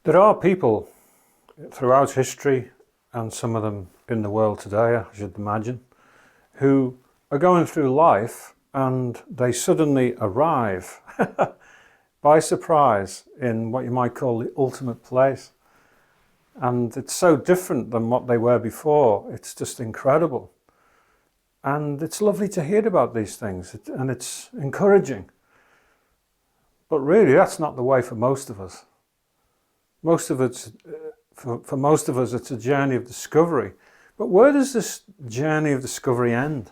There are people throughout history, and some of them in the world today, I should imagine, who are going through life and they suddenly arrive by surprise in what you might call the ultimate place. And it's so different than what they were before. It's just incredible. And it's lovely to hear about these things, and it's encouraging. But really, that's not the way for most of us. For most of us, it's a journey of discovery. But where does this journey of discovery end?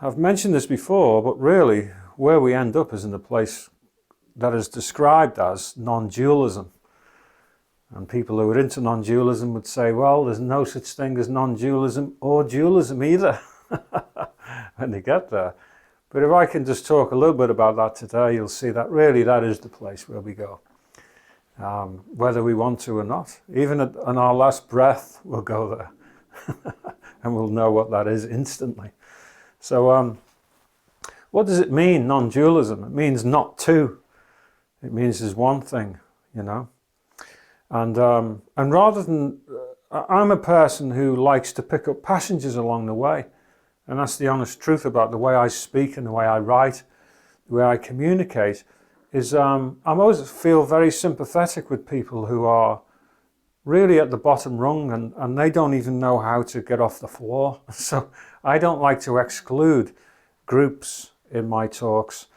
I've mentioned this before, but really, where we end up is in the place that is described as non-dualism. And people who are into non-dualism would say, well, there's no such thing as non-dualism or dualism either, when they get there. But if I can just talk a little bit about that today, you'll see that really that is the place where we go. Whether we want to or not. Even on our last breath, we'll go there. And we'll know what that is instantly. So what does it mean, non-dualism? It means not two. It means there's one thing, you know. And rather than, I'm a person who likes to pick up passengers along the way. And that's the honest truth about the way I speak and the way I write, the way I communicate, is I always feel very sympathetic with people who are really at the bottom rung and they don't even know how to get off the floor. So I don't like to exclude groups in my talks.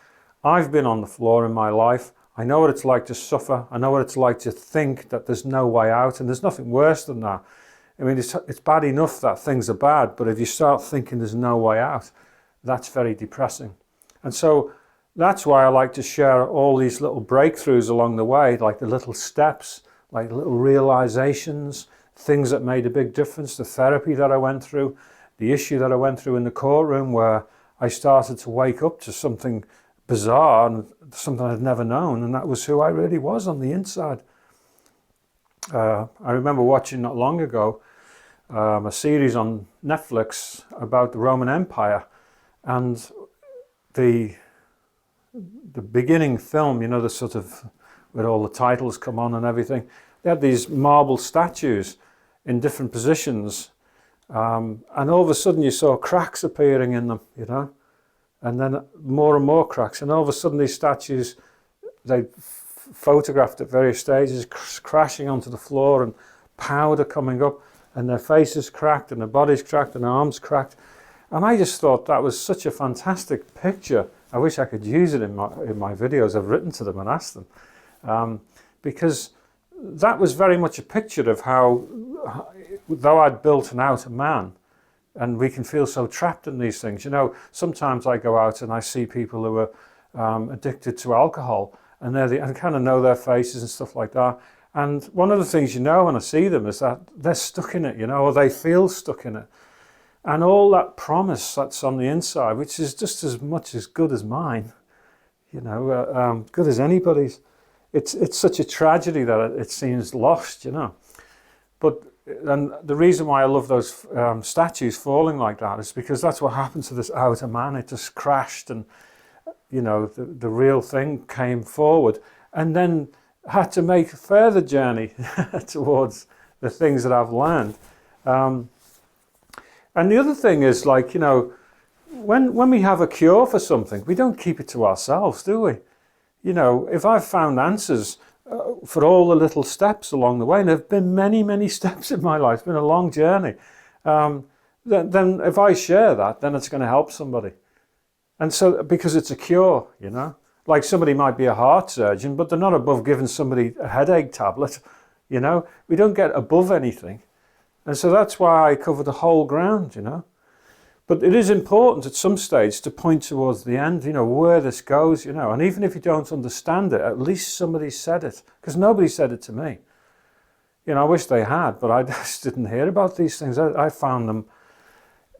I've been on the floor in my life. I know what it's like to suffer. I know what it's like to think that there's no way out, and there's nothing worse than that. I mean, it's bad enough that things are bad, but if you start thinking there's no way out, that's very depressing. And so that's why I like to share all these little breakthroughs along the way, like the little steps, like little realizations, things that made a big difference, the therapy that I went through, the issue that I went through in the courtroom where I started to wake up to something bizarre and something I'd never known, and that was who I really was on the inside. I remember watching not long ago a series on Netflix about the Roman Empire, and the beginning film, you know, the sort of where all the titles come on and everything. They had these marble statues in different positions, and all of a sudden you saw cracks appearing in them, you know, and then more and more cracks, and all of a sudden these statues, they photographed at various stages, crashing onto the floor and powder coming up, and their faces cracked and their bodies cracked and their arms cracked. And I just thought that was such a fantastic picture. I wish I could use it in my videos. I've written to them and asked them, because that was very much a picture of how, though I'd built an outer man, and we can feel so trapped in these things. You know, sometimes I go out and I see people who are addicted to alcohol, and I kind of know their faces and stuff like that. And one of the things you know when I see them is that they're stuck in it, you know, or they feel stuck in it. And all that promise that's on the inside, which is just as much as good as mine, you know, good as anybody's. It's such a tragedy that it seems lost, you know. And the reason why I love those statues falling like that is because that's what happened to this outer man. It just crashed, and you know, the real thing came forward, and then had to make a further journey towards the things that I've learned. And the other thing is, like, you know, when we have a cure for something, we don't keep it to ourselves, do we? You know, if I've found answers for all the little steps along the way, and there have been many, many steps in my life, it's been a long journey, then if I share that, then it's going to help somebody. And so, because it's a cure, you know, like somebody might be a heart surgeon, but they're not above giving somebody a headache tablet, you know, we don't get above anything. And so that's why I cover the whole ground, you know. But it is important at some stage to point towards the end, you know, where this goes, you know. And even if you don't understand it, at least somebody said it, because nobody said it to me. You know, I wish they had, but I just didn't hear about these things. I found them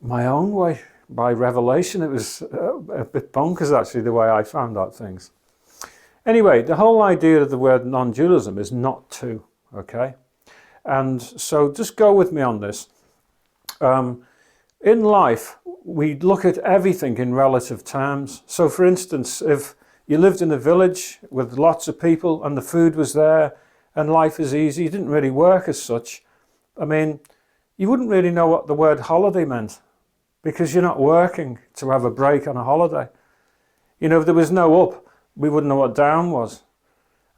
my own way, by revelation. It was a bit bonkers, actually, the way I found out things. Anyway, the whole idea of the word non-dualism is not two, okay? And so just go with me on this. In life, we look at everything in relative terms. So for instance, you lived in a village with lots of people and the food was there and life is easy. You didn't really work as such. I mean, you wouldn't really know what the word holiday meant because you're not working to have a break on a holiday. You know, if there was no up, we wouldn't know what down was.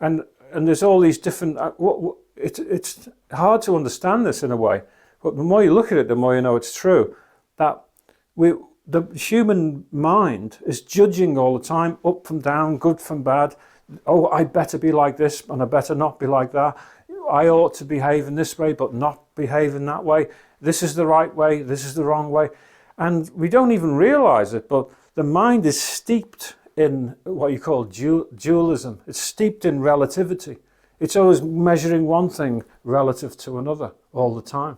And there's all these different, it's hard to understand this in a way, but the more you look at it, the more you know it's true. That the human mind is judging all the time, up from down, good from bad. Oh, I better be like this and I better not be like that. I ought to behave in this way but not behave in that way. This is the right way, this is the wrong way. And we don't even realize it, but the mind is steeped in what you call dualism. It's steeped in relativity. It's always measuring one thing relative to another all the time.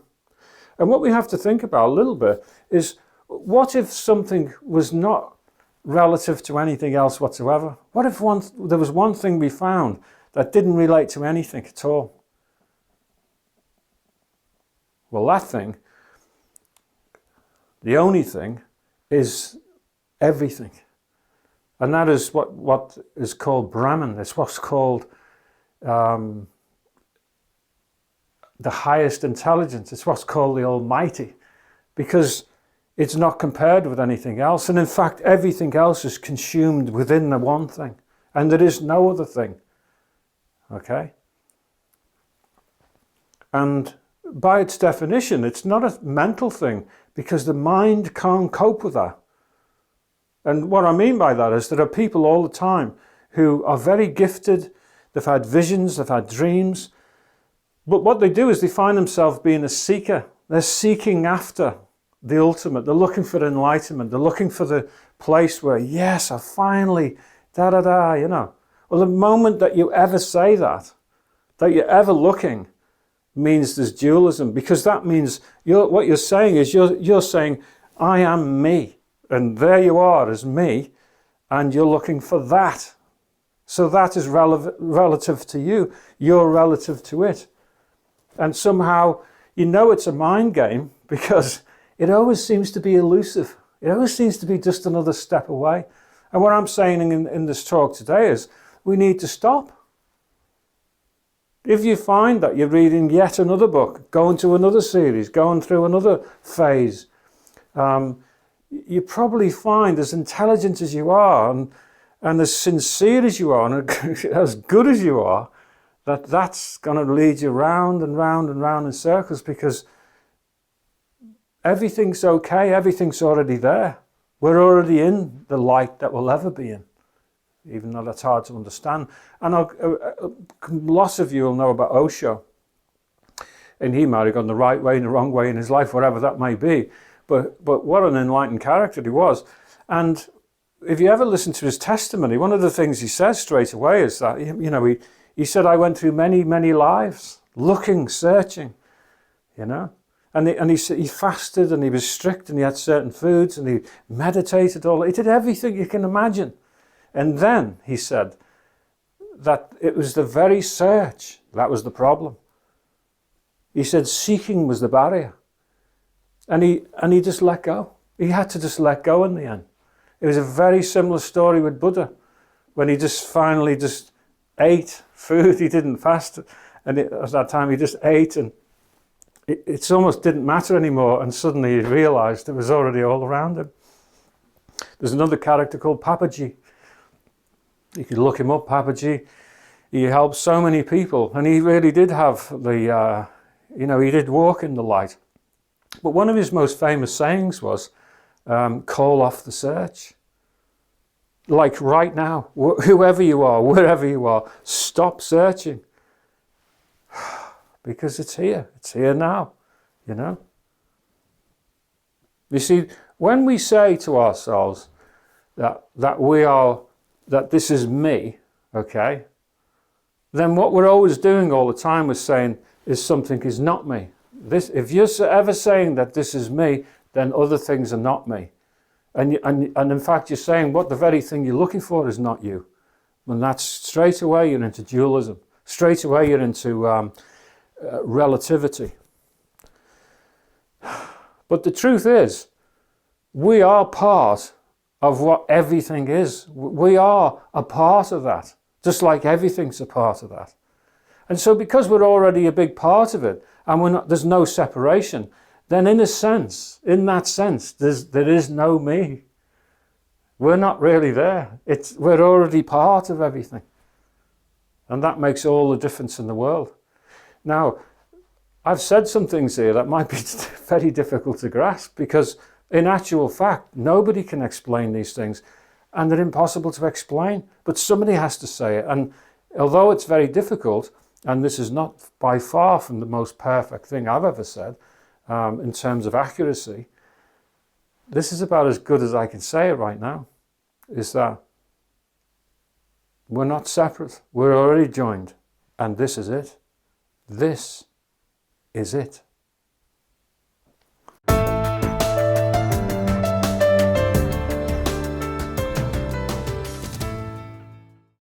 And what we have to think about a little bit is, what if something was not relative to anything else whatsoever? What if there was one thing we found that didn't relate to anything at all? Well, that thing, the only thing, is everything. And that is what is called Brahman. It's what's called the highest intelligence. It's what's called the Almighty, because it's not compared with anything else. And in fact, everything else is consumed within the one thing. And there is no other thing. Okay? And by its definition, it's not a mental thing, because the mind can't cope with that. And what I mean by that is there are people all the time who are very gifted, they've had visions, they've had dreams, but what they do is they find themselves being a seeker. They're seeking after the ultimate, they're looking for enlightenment, they're looking for the place where, yes, I finally, you know. Well, the moment that you ever say that you're ever looking, means there's dualism, because that means what you're saying is you're saying, I am me. And there you are as me, and you're looking for that. So that is relative to you. You're relative to it. And somehow, you know it's a mind game, because it always seems to be elusive. It always seems to be just another step away. And what I'm saying in this talk today is, we need to stop. If you find that you're reading yet another book, going to another series, going through another phase, you probably find, as intelligent as you are and as sincere as you are and as good as you are, that's going to lead you round and round and round in circles, because everything's okay, everything's already there. We're already in the light that we'll ever be in, even though that's hard to understand. And lots of you will know about Osho, and he might have gone the right way and the wrong way in his life, whatever that may be. But what an enlightened character he was. And if you ever listen to his testimony, one of the things he says straight away is that, you know, he said, I went through many, many lives, looking, searching, you know. And he said he fasted and he was strict and he had certain foods and he meditated, he did everything you can imagine. And then he said that it was the very search that was the problem. He said seeking was the barrier. And he just let go. He had to just let go in the end. It was a very similar story with Buddha, when he just finally just ate food. He didn't fast. And at that time he just ate, and it almost didn't matter anymore. And suddenly he realized it was already all around him. There's another character called Papaji. You could look him up, Papaji. He helped so many people. And he really did have he did walk in the light. But one of his most famous sayings was, call off the search. Like right now, whoever you are, wherever you are, stop searching. Because it's here now, you know. You see, when we say to ourselves that this is me, okay, then what we're always doing all the time is saying is something is not me. If you're ever saying that this is me, then other things are not me. And in fact, you're saying what the very thing you're looking for is not you. And that's straight away you're into dualism. Straight away you're into relativity. But the truth is, we are part of what everything is. We are a part of that, just like everything's a part of that. And so because we're already a big part of it, and there's no separation, then in a sense, in that sense, there is no me. We're not really there. We're already part of everything. And that makes all the difference in the world. Now, I've said some things here that might be very difficult to grasp, because in actual fact, nobody can explain these things, and they're impossible to explain. But somebody has to say it. And although it's very difficult, and this is not by far from the most perfect thing I've ever said in terms of accuracy, this is about as good as I can say it right now, is that we're not separate. We're already joined. And this is it. This is it.